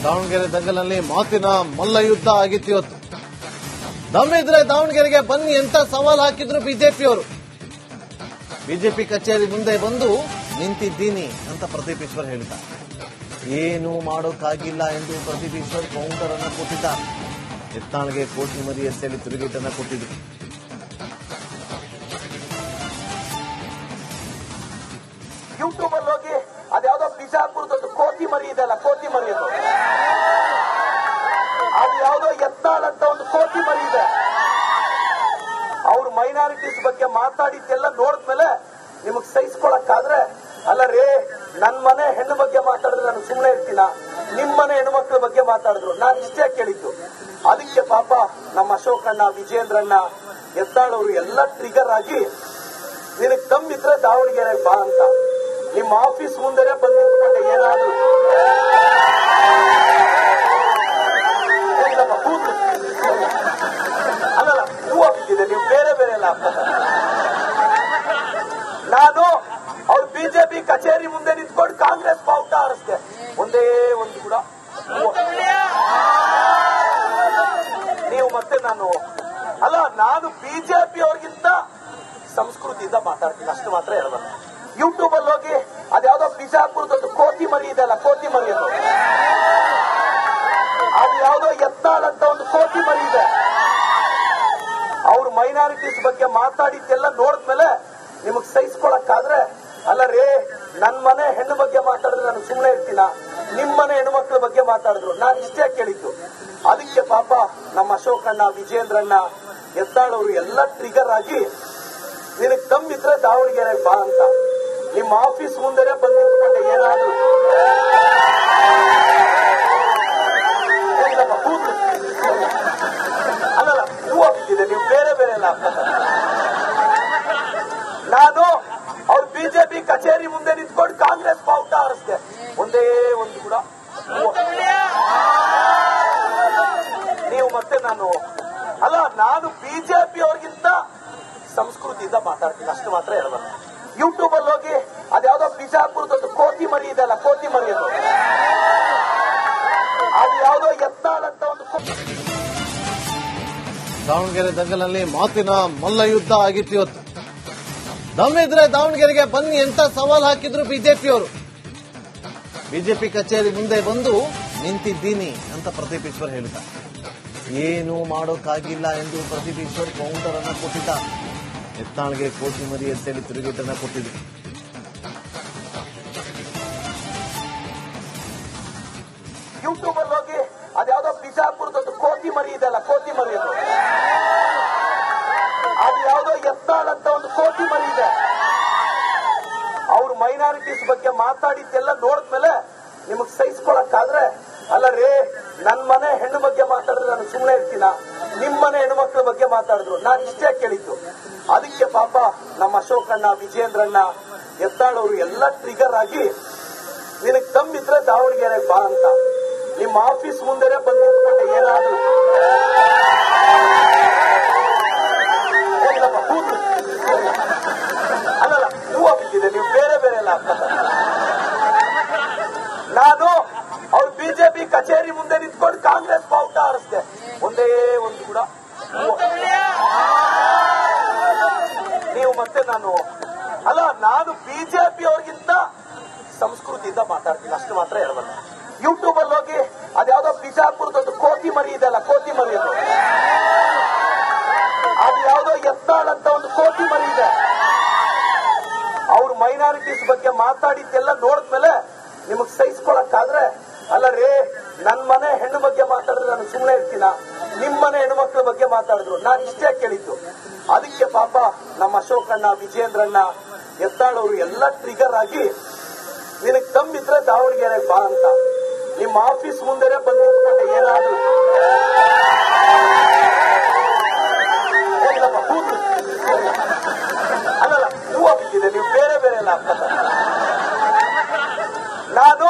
ದಾವಣಗೆರೆ ದಂಗಲಲ್ಲಿ ಮಾತಿನ ಮಲ್ಲಯುದ್ಧ ಆಗಿತ್ತು ಇವತ್ತು. ದಮ್ಮಿದ್ರೆ ದಾವಣಗೆರೆಗೆ ಬನ್ನಿ ಅಂತ ಸವಾಲ್ ಹಾಕಿದ್ರು ಬಿಜೆಪಿಯವರು. ಬಿಜೆಪಿ ಕಚೇರಿ ಮುಂದೆ ಬಂದು ನಿಂತಿದ್ದೀನಿ ಅಂತ ಪ್ರದೀಪ್ ಈಶ್ವರ್ ಹೇಳಿದ್ದಾರೆ. ಏನು ಮಾಡೋಕ್ಕಾಗಿಲ್ಲ ಎಂದು ಪ್ರದೀಪ್ ಈಶ್ವರ್ ಕೌಂಟರ್ ಅನ್ನು ಕೊಟ್ಟಿದ್ದಾರೆ. ಯತ್ನಾಳ್ಗೆ ಕೋಟಿ ಮರಿ ಎಸೆಯಲ್ಲಿ ತಿರುಗೇಟನ್ನು ಕೊಟ್ಟಿದ್ರು. ಯೂಟ್ಯೂಬ್ ಅಲ್ಲಿ ಹೋಗಿ ಅದ್ಯಾವುದೋ ಬಿಜಾಪುರದೊಂದು ಕೋತಿ ಮರಿ ಇದೆಲ್ಲ, ಕೋತಿ ಮರಿ ಅದು ಯಾವ್ದೋ ಯತ್ನಾಳ್ ಅಂತ ಒಂದು ಕೋತಿ ಮರಿ ಇದೆ. ಅವ್ರು ಮೈನಾರಿಟೀಸ್ ಬಗ್ಗೆ ಮಾತಾಡಿದ್ದೆಲ್ಲ ನೋಡಿದ್ಮೇಲೆ ನಿಮಗ್ ಸಹಿಸ್ಕೊಳಕ್ಕಾದ್ರೆ, ಅಲ್ಲ ರೇ, ನನ್ ಮನೆ ಹೆಣ್ಣು ಬಗ್ಗೆ ಮಾತಾಡಿದ್ರೆ ನಾನು ಸುಮ್ಮನೆ ಇರ್ತೀನ, ನಿಮ್ ಮನೆ ಹೆಣ್ಮಕ್ಳ ಬಗ್ಗೆ ಮಾತಾಡಿದ್ರು ನಾನು ಇಷ್ಟೇ ಕೇಳಿದ್ದು. ಅದಕ್ಕೆ ಪಾಪ ನಮ್ಮ ಅಶೋಕಣ್ಣ, ವಿಜೇಂದ್ರಣ್ಣ, ಯತ್ನಾಳ್ ಅವರು ಎಲ್ಲ ಟ್ರಿಗರ್ ಆಗಿ ನಿನಗ್ ದಮ್ಮಿದ್ರೆ ದಾವಣಗೆರೆ ಬಾ ಅಂತ ನಿಮ್ಮ ಆಫೀಸ್ ಮುಂದೆ ಬಂದು ನಿಂತ್ಕೊಂಡೆ. ಏನಾದ್ರು ಅಲ್ಲಲ್ಲ, ಹೂ ಹೋಗ್ತಿದೆ, ನೀವು ಬೇರೆ ಬೇರೆ ಎಲ್ಲ. ನಾನು ಅವ್ರ ಬಿಜೆಪಿ ಕಚೇರಿ ಮುಂದೆ ನಿಂತ್ಕೊಂಡು ಕಾಂಗ್ರೆಸ್ ಬಾವುಟ ಹಾರಿಸ್ದೆ, ಒಂದೇ ಒಂದು ಕೂಡ. ನೀವು ಮತ್ತೆ ನಾನು ಬಿಜೆಪಿ ಅವ್ರಿಗಿಂತ ಸಂಸ್ಕೃತಿಯಿಂದ ಮಾತಾಡ್ತೀನಿ, ಅಷ್ಟು ಮಾತ್ರ ಹೇಳ್ಬಾರ್ದು. ಯೂಟ್ಯೂಬ್ ಅಲ್ಲಿ ಹೋಗಿ ಅದ್ಯಾವುದೋ ಬಿಜಾಪುರದೊಂದು ಕೋತಿ ಮರಿ ಇದೆಲ್ಲ, ಕೋತಿ ಮರಿ ಅದು ಯಾವ್ದೋ ಯತ್ನಾಳ್ ಅಂತ ಒಂದು ಕೋತಿ ಮರಿ ಇದೆ. ಅವ್ರು ಮೈನಾರಿಟೀಸ್ ಬಗ್ಗೆ ಮಾತಾಡಿದ್ದೆಲ್ಲ ನೋಡಿದ್ಮೇಲೆ ನಿಮಗ್ ಸಹಿಸ್ಕೊಳಕ್ಕಾದ್ರೆ, ಅಲ್ಲ ರೇ, ನನ್ ಮನೆ ಹೆಣ್ಣು ಬಗ್ಗೆ ಮಾತಾಡಿದ್ರೆ ನಾನು ಸುಮ್ಮನೆ ಇರ್ತೀನ, ನಿಮ್ ಮನೆ ಹೆಣ್ಮಕ್ಳ ಬಗ್ಗೆ ಮಾತಾಡಿದ್ರು ನಾನು ಇಷ್ಟೇ ಕೇಳಿದ್ದು. ಅದಕ್ಕೆ ಪಾಪ ನಮ್ಮ ಅಶೋಕಣ್ಣ, ವಿಜೇಂದ್ರಣ್ಣ, ಯತ್ನಾಳ್ ಅವರು ಎಲ್ಲ ಟ್ರಿಗರ್ ಆಗಿ ನಿನಗ್ ದಮ್ಮಿದ್ರೆ ದಾವಣಗೆರೆ ಬಾ ಅಂತ ನಿಮ್ಮ ಆಫೀಸ್ ಮುಂದೆ ಬಂದು ನಿಂತ್ಕೊಂಡೆ. ಏನಾದ್ರು ಅಲ್ಲಲ್ಲ, ಹೂ ಹೋಗ್ತಿದೆ, ನೀವು ಬೇರೆ ಬೇರೆ ಎಲ್ಲ. ನಾನು ಅವ್ರ ಬಿಜೆಪಿ ಕಚೇರಿ ಮುಂದೆ ನಿಂತ್ಕೊಂಡು ಕಾಂಗ್ರೆಸ್ ಬಾವುಟ ಹಾರಿಸ್ದೆ, ಒಂದೇ ಒಂದು ಕೂಡ. ನೀವು ಮತ್ತೆ ನಾನು ಬಿಜೆಪಿ ಅವ್ರಿಗಿಂತ ಸಂಸ್ಕೃತಿಯಿಂದ ಮಾತಾಡ್ತೀನಿ, ಅಷ್ಟು ಮಾತ್ರ ಹೇಳ್ಬಾರ್ದು. ಯೂಟ್ಯೂಬ್ ಅಲ್ಲಿ ಹೋಗಿ ಅದ್ಯಾವುದೋ ಬಿಜಾಪುರದೊಂದು ಕೋತಿ ಮರಿ ಇದೆಲ್ಲ, ಕೋತಿ ಮರಿ ಅದು ಯಾವ್ದೋ ಯತ್ನಾಳ್ ಅಂತ ಒಂದು. ದಾವಣಗೆರೆ ದಂಗಲಲ್ಲಿ ಮಾತಿನ ಮಲ್ಲಯುದ್ಧ ಆಗಿತ್ತು ಇವತ್ತು. ದಮ್ಮಿದ್ರೆ ದಾವಣಗೆರೆಗೆ ಬನ್ನಿ ಅಂತ ಸವಾಲ್ ಹಾಕಿದ್ರು ಬಿಜೆಪಿಯವರು. ಬಿಜೆಪಿ ಕಚೇರಿ ಮುಂದೆ ಬಂದು ನಿಂತಿದ್ದೀನಿ ಅಂತ ಪ್ರದೀಪ್ ಈಶ್ವರ್ ಹೇಳಿದ್ದಾರೆ. ಏನು ಮಾಡೋಕ್ಕಾಗಿಲ್ಲ ಎಂದು ಪ್ರದೀಪ್ ಈಶ್ವರ್ ಕೌಂಟರ್ ಅನ್ನು ಕೊಟ್ಟಿದ್ದಾರೆ. ಯತ್ನಾಳ್ಗೆ ಕೋಟಿ ಮರಿ ಎಸೆಯಲ್ಲಿ ತಿರುಗೇಟನ್ನು ಕೊಟ್ಟಿದ್ರು. ಯೂಟ್ಯೂಬ್ ಅಲ್ಲಿ ಹೋಗಿ ಅದ್ಯಾವುದೋ ಬಿಜಾಪುರದೊಂದು ಕೋತಿ ಮರಿ ಇದೆಲ್ಲ, ಕೋತಿ ಮರಿ ಅದು ಯಾವ್ದೋ ಯತ್ನಾಳ್ ಅಂತ ಒಂದು ಕೋತಿ ಮರಿ ಇದೆ. ಅವ್ರು ಮೈನಾರಿಟೀಸ್ ಬಗ್ಗೆ ಮಾತಾಡಿದ್ದೆಲ್ಲ ನೋಡಿದ್ಮೇಲೆ ನಿಮಗ್ ಸಹಿಸ್ಕೊಳಕ್ಕಾದ್ರೆ, ಅಲ್ಲ ರೇ, ನನ್ ಮನೆ ಹೆಣ್ಣು ಬಗ್ಗೆ ಮಾತಾಡಿದ್ರೆ ನಾನು ಸುಮ್ಮನೆ ಇರ್ತೀನ, ನಿಮ್ ಮನೆ ಹೆಣ್ಮಕ್ಳ ಬಗ್ಗೆ ಮಾತಾಡಿದ್ರು ನಾನು ಇಷ್ಟೇ ಕೇಳಿದ್ದು. ಅದಕ್ಕೆ ಪಾಪ ನಮ್ಮ ಅಶೋಕಣ್ಣ, ವಿಜೇಂದ್ರಣ್ಣ, ಯತ್ನಾಳ್ ಅವರು ಎಲ್ಲ ಟ್ರಿಗರ್ ಆಗಿ ನಿನಗ್ ದಮ್ಮಿದ್ರೆ ದಾವಣಗೆರೆ ಬಾ ಅಂತ ನಿಮ್ಮ ಆಫೀಸ್ ಮುಂದೆ ಬಂದು ನಿಂತ್ಕೊಂಡೆ. ಏನಾದ್ರು ಅಲ್ಲಲ್ಲ, ಹೂ ಹೋಗ್ತಿದೆ, ನೀವು ಬೇರೆ ಬೇರೆ ಎಲ್ಲ. ನಾನು ಅವ್ರ ಬಿಜೆಪಿ ಕಚೇರಿ ಮುಂದೆ ನಿಂತ್ಕೊಂಡು ಕಾಂಗ್ರೆಸ್ ಬಾವುಟ ಹಾರಿಸ್ದೆ, ಒಂದೇ ಒಂದು ಕೂಡ. ನೀವು ಮತ್ತೆ ನಾನು ಬಿಜೆಪಿ ಅವ್ರಿಗಿಂತ ಸಂಸ್ಕೃತಿಯಿಂದ ಮಾತಾಡ್ತೀನಿ, ಅಷ್ಟು ಮಾತ್ರ ಹೇಳ್ಬಾರ್ದು. ಯೂಟ್ಯೂಬ್ ಅಲ್ಲಿ ಹೋಗಿ ಅದ್ಯಾವುದೋ ಬಿಜಾಪುರದೊಂದು ಕೋತಿ ಮರಿ ಇದೆಲ್ಲ, ಕೋತಿ ಮರಿ ಅದು ಯಾವ್ದೋ ಯತ್ನಾಳ್ ಅಂತ ಒಂದು ಕೋತಿ ಮರಿ ಇದೆ. ಅವ್ರು ಮೈನಾರಿಟೀಸ್ ಬಗ್ಗೆ ಮಾತಾಡಿದ್ದೆಲ್ಲ ನೋಡಿದ್ಮೇಲೆ ನಿಮಗ್ ಸಹಿಸ್ಕೊಳಕ್ಕಾದ್ರೆ, ಅಲ್ಲ ರೇ, ನನ್ ಮನೆ ಹೆಣ್ಣು ಬಗ್ಗೆ ಮಾತಾಡಿದ್ರೆ ನಾನು ಸುಮ್ಮನೆ ಇರ್ತೀನ, ನಿಮ್ ಮನೆ ಹೆಣ್ಮಕ್ಳ ಬಗ್ಗೆ ಮಾತಾಡಿದ್ರು ನಾನು ಇಷ್ಟೇ ಕೇಳಿದ್ದು. ಅದಕ್ಕೆ ಪಾಪ ನಮ್ಮ ಅಶೋಕಣ್ಣ, ವಿಜೇಂದ್ರಣ್ಣ, ಯತ್ನಾಳ್ ಅವರು ಎಲ್ಲ ಟ್ರಿಗರ್ ಆಗಿ ನಿನಗ್ ದಮ್ಮಿದ್ರೆ ದಾವಣಗೆರೆ ಬಾ ಅಂತ ನಿಮ್ಮ ಆಫೀಸ್ ಮುಂದೆ ಬಂದು ನಿಂತ್ಕೊಂಡೆ. ಏನಾದ್ರು ಅಲ್ಲಲ್ಲ, ಹೂ ಹೋಗ್ತಿದೆ, ನೀವು ಬೇರೆ ಬೇರೆ ಎಲ್ಲ. ನಾನು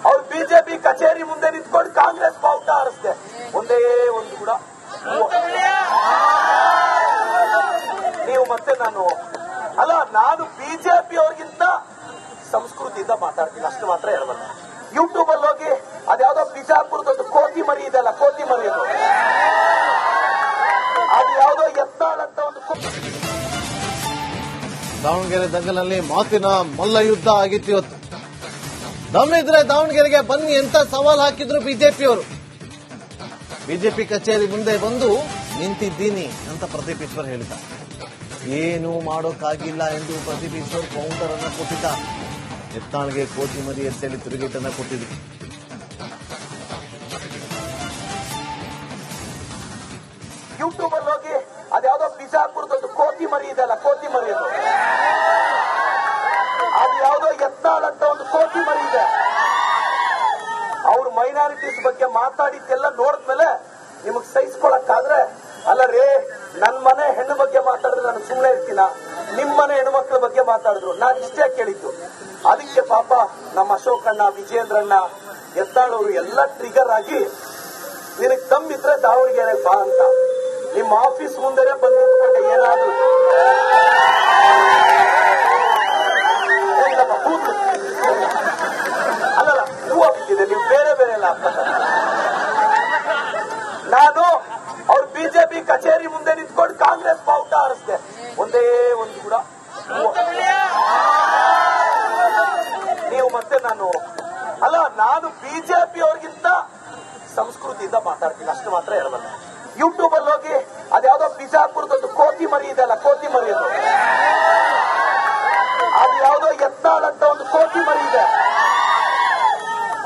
ಅವ್ರ ಬಿಜೆಪಿ ಕಚೇರಿ ಮುಂದೆ ನಿಂತ್ಕೊಂಡು ಕಾಂಗ್ರೆಸ್ ಬಾವುಟ ಹಾರಿಸ್ದೆ, ಒಂದೇ ಒಂದು ಕೂಡ. ನೀವು ಮತ್ತೆ ನಾನು ಬಿಜೆಪಿ ಅವ್ರಿಗಿಂತ ಸಂಸ್ಕೃತಿಯಿಂದ ಮಾತಾಡ್ತೀನಿ, ಅಷ್ಟು ಮಾತ್ರ ಹೇಳ್ಬಾರ್ದು. ಯೂಟ್ಯೂಬ್ ಅಲ್ಲಿ ಹೋಗಿ ಅದ್ಯಾವುದೋ ಬಿಜಾಪುರದೊಂದು ಕೋತಿ ಮರಿ ಇದೆಲ್ಲ, ಕೋತಿ ಮರಿ ಅದು ಯಾವುದೋ ಯತ್ನಾಳ್ ಅಂತ ಒಂದು ದಾವಣಗೆರೆ ದಂಗಲಲ್ಲಿ ಮಾತಿನ ಮಲ್ಲ ಯುದ್ಧ ಆಗಿತ್ತು ಇವತ್ತು. ದಮ್ಮಿದ್ರೆ ದಾವಣಗೆರೆಗೆ ಬನ್ನಿ ಅಂತ ಸವಾಲ್ ಹಾಕಿದ್ರು ಬಿಜೆಪಿಯವರು. ಬಿಜೆಪಿ ಕಚೇರಿ ಮುಂದೆ ಬಂದು ನಿಂತಿದ್ದೀನಿ ಅಂತ ಪ್ರದೀಪ್ ಈಶ್ವರ್ ಹೇಳಿದ. ಏನು ಮಾಡೋಕ್ಕಾಗಿಲ್ಲ ಎಂದು ಪ್ರದೀಪ್ ಈಶ್ವರ್ ಕೌಂಟರ್ ಅನ್ನ ಕೊಟ್ಟಿದ್ದ. ಯತ್ನಾಳ್ಗೆ ಕೋತಿ ಮರಿ ಎತ್ತೇಳಿ ತಿರುಗೇಟನ್ನ ಕೊಟ್ಟಿದ್ರು. ಯೂಟ್ಯೂಬ್ ಅಲ್ಲಿ ಹೋಗಿ ಅದ್ಯಾವುದೋ ಬಿಜಾಪುರದೊಂದು ಕೋತಿ ಮರಿ ಇದೆಲ್ಲ, ಕೋತಿ ಮರಿ ಅದು ಯಾವುದೋ ಯತ್ನಾಳ್ ಅಂತ ಒಂದು ಕೋತಿ ಮರಿ ಇದೆ. ಅವ್ರು ಮೈನಾರಿಟೀಸ್ ಬಗ್ಗೆ ಮಾತಾಡಿದ್ದೆಲ್ಲ ನೋಡಿದ್ಮೇಲೆ ನಿಮಗ್ ಸಹಿಸ್ಕೊಳಕ್ಕಾದ್ರೆ, ಅಲ್ಲ ರೇ, ನನ್ ಮನೆ ಹೆಣ್ಣು ಬಗ್ಗೆ ಮಾತಾಡಿದ್ರೆ ನಾನು ಸುಮ್ಮನೆ ಇರ್ತೀನ, ನಿಮ್ ಮನೆ ಹೆಣ್ಮಕ್ಳ ಬಗ್ಗೆ ಮಾತಾಡಿದ್ರು ನಾನು ಇಷ್ಟೇ ಕೇಳಿದ್ದು. ಅದಕ್ಕೆ ಪಾಪ ನಮ್ಮ ಅಶೋಕಣ್ಣ, ವಿಜೇಂದ್ರಣ್ಣ, ಯತ್ನಾಳ್ ಅವರು ಎಲ್ಲ ಟ್ರಿಗರ್ ಆಗಿ ನಿನಗ್ ತಮ್ಮಿದ್ರೆ ದಾವಣಗೆರೆ ಬಾ ಅಂತ ನಿಮ್ಮ ಆಫೀಸ್ ಮುಂದೆ ಬಂದು ನಿಂತ್ಕೊಂಡೆ. ಏನಾದ್ರು ಅಲ್ಲಲ್ಲ, ಹೂವು ಬಿದ್ದಿದೆ, ನೀವು ಬೇರೆ ಬೇರೆ ಎಲ್ಲ. ನಾನು ಅವ್ರ ಬಿಜೆಪಿ ಕಚೇರಿ ಮುಂದೆ ನಿಂತ್ಕೊಂಡು ಕಾಂಗ್ರೆಸ್ ಬಾವುಟ ಹಾರಿಸಿದೆ, ಒಂದೇ ಒಂದು ಕೂಡ ನೀವು ಮತ್ತೆ ನಾನು ಬಿಜೆಪಿ ಅವ್ರಿಗಿಂತ ಸಂಸ್ಕೃತಿಯಿಂದ ಮಾತಾಡ್ತೀನಿ, ಅಷ್ಟು ಮಾತ್ರ ಹೇಳಬಲ್ಲ. ಯೂಟ್ಯೂಬ್ ಅಲ್ಲಿ ಹೋಗಿ ಅದ್ಯಾವುದೋ ಬಿಜಾಪುರದೊಂದು ಕೋತಿ ಮರಿ ಇದೆಲ್ಲ, ಕೋತಿ ಮರಿ ಅದು ಯಾವುದೋ ಯತ್ನಾಳ್ ಅಂತ ಒಂದು ಕೋತಿ ಮರಿ ಇದೆ.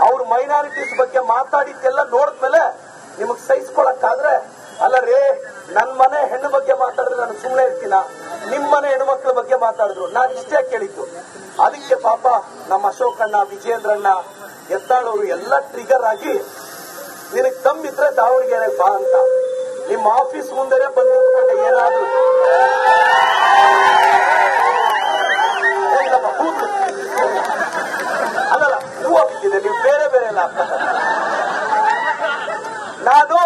ಅವ್ರು ಮೈನಾರಿಟೀಸ್ ಬಗ್ಗೆ ಮಾತಾಡಿದ್ದೆಲ್ಲ ನೋಡಿದ್ಮೇಲೆ ನಿಮಗ್ ಸಹಿಸ್ಕೊಳಕ್ಕಾದ್ರೆ, ಅಲ್ಲ ರೇ, ನನ್ ಮನೆ ಹೆಣ್ಣು ಬಗ್ಗೆ ಮಾತಾಡಿದ್ರೆ ನಾನು ಸುಮ್ಮನೆ ಇರ್ತೀನ, ನಿಮ್ ಮನೆ ಹೆಣ್ಮಕ್ಳ ಬಗ್ಗೆ ಮಾತಾಡಿದ್ರು ನಾನು ಇಷ್ಟೇ ಕೇಳಿದ್ದು. ಅದಕ್ಕೆ ಪಾಪ ನಮ್ಮ ಅಶೋಕಣ್ಣ, ವಿಜೇಂದ್ರಣ್ಣ, ಯತ್ನಾಳ್ ಅವರು ಎಲ್ಲ ಟ್ರಿಗರ್ ಆಗಿ ನಿನಗ್ ತಮ್ಮಿದ್ರೆ ದಾವಣಗೆರೆ ಬಾ ಅಂತ ನಿಮ್ಮ ಆಫೀಸ್ ಮುಂದೆ ಬಂದು ನಿಂತ್ಕೊಂಡೆ. ಏನಾದ್ರು ಅಲ್ಲಲ್ಲ, ಹೂವು ಬಿದ್ದಿದೆ, ನೀವು ಬೇರೆ ಬೇರೆ ಎಲ್ಲ. ನಾನು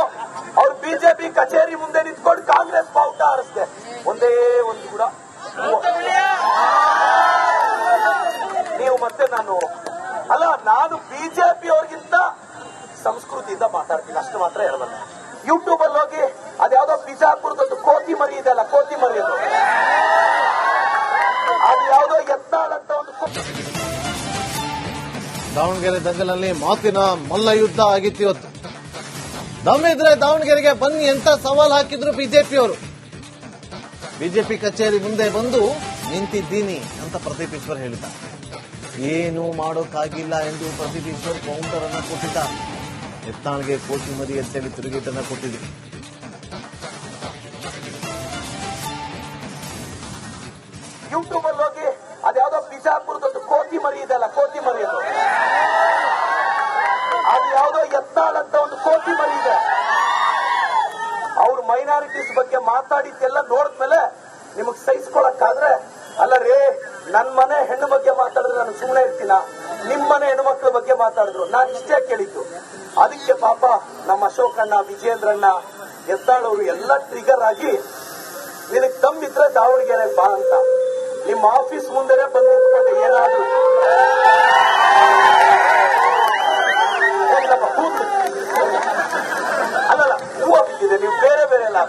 ಅವ್ರ ಬಿಜೆಪಿ ಕಚೇರಿ ಮುಂದೆ ನಿಂತ್ಕೊಂಡು ಕಾಂಗ್ರೆಸ್ ಬಾವುಟ ಹಾರಿಸಿದೆ, ಒಂದೇ ಒಂದು ಕೂಡ ನೀವು ಮತ್ತೆ ನಾನು ಬಿಜೆಪಿ ಅವ್ರಿಗಿಂತ ಸಂಸ್ಕೃತಿಯಿಂದ ಮಾತಾಡ್ತೀನಿ, ಅಷ್ಟು ಮಾತ್ರ ಹೇಳಬಲ್ಲ. ಯೂಟ್ಯೂಬ್ ಅಲ್ಲಿ ಹೋಗಿ ಅದ್ಯಾವುದೋ ಬಿಜಾಪುರದೊಂದು ಕೋತಿ ಮರಿ ಇದೆಲ್ಲ, ಕೋತಿ ಮರಿ ಅದು ಯಾವುದೋ ಯತ್ನಾಳ್ ಅಂತ ಒಂದು ದಾವಣಗೆರೆ ದಂಗಲಲ್ಲಿ ಮಾತಿನ ಮಲ್ಲ ಯುದ್ಧ ಆಗಿತ್ತು ಇವತ್ತು. ದಮ್ಮಿದ್ರೆ ದಾವಣಗೆರೆಗೆ ಬನ್ನಿ ಅಂತ ಸವಾಲ್ ಹಾಕಿದ್ರು ಬಿಜೆಪಿಯವರು. ಬಿಜೆಪಿ ಕಚೇರಿ ಮುಂದೆ ಬಂದು ನಿಂತಿದ್ದೀನಿ ಅಂತ ಪ್ರದೀಪ್ ಈಶ್ವರ್ ಹೇಳಿದ. ಏನು ಮಾಡೋಕ್ಕಾಗಿಲ್ಲ ಎಂದು ಪ್ರದೀಪ್ ಈಶ್ವರ್ ಕೌಂಟರ್ ಅನ್ನ ಕೊಟ್ಟಿದ್ದ. ಯತ್ನಾಳ್ಗೆ ಕೋತಿ ಮರಿ ಎತ್ತೇಳಿ ತಿರುಗೇಟನ್ನ ಕೊಟ್ಟಿದ್ರು. ಯೂಟ್ಯೂಬ್ ಅಲ್ಲಿ ಹೋಗಿ ಅದ್ಯಾವುದೋ ಬಿಜಾಪುರದೊಂದು ಕೋತಿ ಮರಿ ಇದೆಲ್ಲ, ಕೋತಿ ಮರಿ ಅದು ಯಾವುದೋ ಯತ್ನಾಳ್ ಅಂತ ಒಂದು ಕೋತಿ ಮರಿ ಇದೆ. ಅವ್ರು ಮೈನಾರಿಟೀಸ್ ಬಗ್ಗೆ ಮಾತಾಡಿದ್ದೆಲ್ಲ ನೋಡಿದ್ಮೇಲೆ ನಿಮಗ್ ಸಹಿಸ್ಕೊಳಕ್ಕಾದ್ರೆ, ಅಲ್ಲ ರೇ, ನನ್ ಮನೆ ಹೆಣ್ಣು ಬಗ್ಗೆ ಮಾತಾಡಿದ್ರೆ ನಾನು ಸುಮ್ಮನೆ ಇರ್ತೀನ, ನಿಮ್ ಮನೆ ಹೆಣ್ಮಕ್ಳ ಬಗ್ಗೆ ಮಾತಾಡಿದ್ರು ನಾನು ಇಷ್ಟೇ ಕೇಳಿದ್ದು. ಅದಕ್ಕೆ ಪಾಪ ನಮ್ಮ ಅಶೋಕಣ್ಣ, ವಿಜೇಂದ್ರಣ್ಣ, ಯತ್ನಾಳ್ ಅವರು ಎಲ್ಲ ಟ್ರಿಗರ್ ಆಗಿ ನಿನಗ್ ತಮ್ಮಿದ್ರೆ ದಾವಣಗೆರೆ ಬಾ ಅಂತ ನಿಮ್ಮ ಆಫೀಸ್ ಮುಂದೆ ಬಂದು ನಿಂತ್ಕೊಂಡೆ. ಏನಾದ್ರು ಅಲ್ಲಲ್ಲ, ಹೂವು ಬಿದ್ದಿದೆ, ನೀವು ಬೇರೆ ಬೇರೆ ಎಲ್ಲ.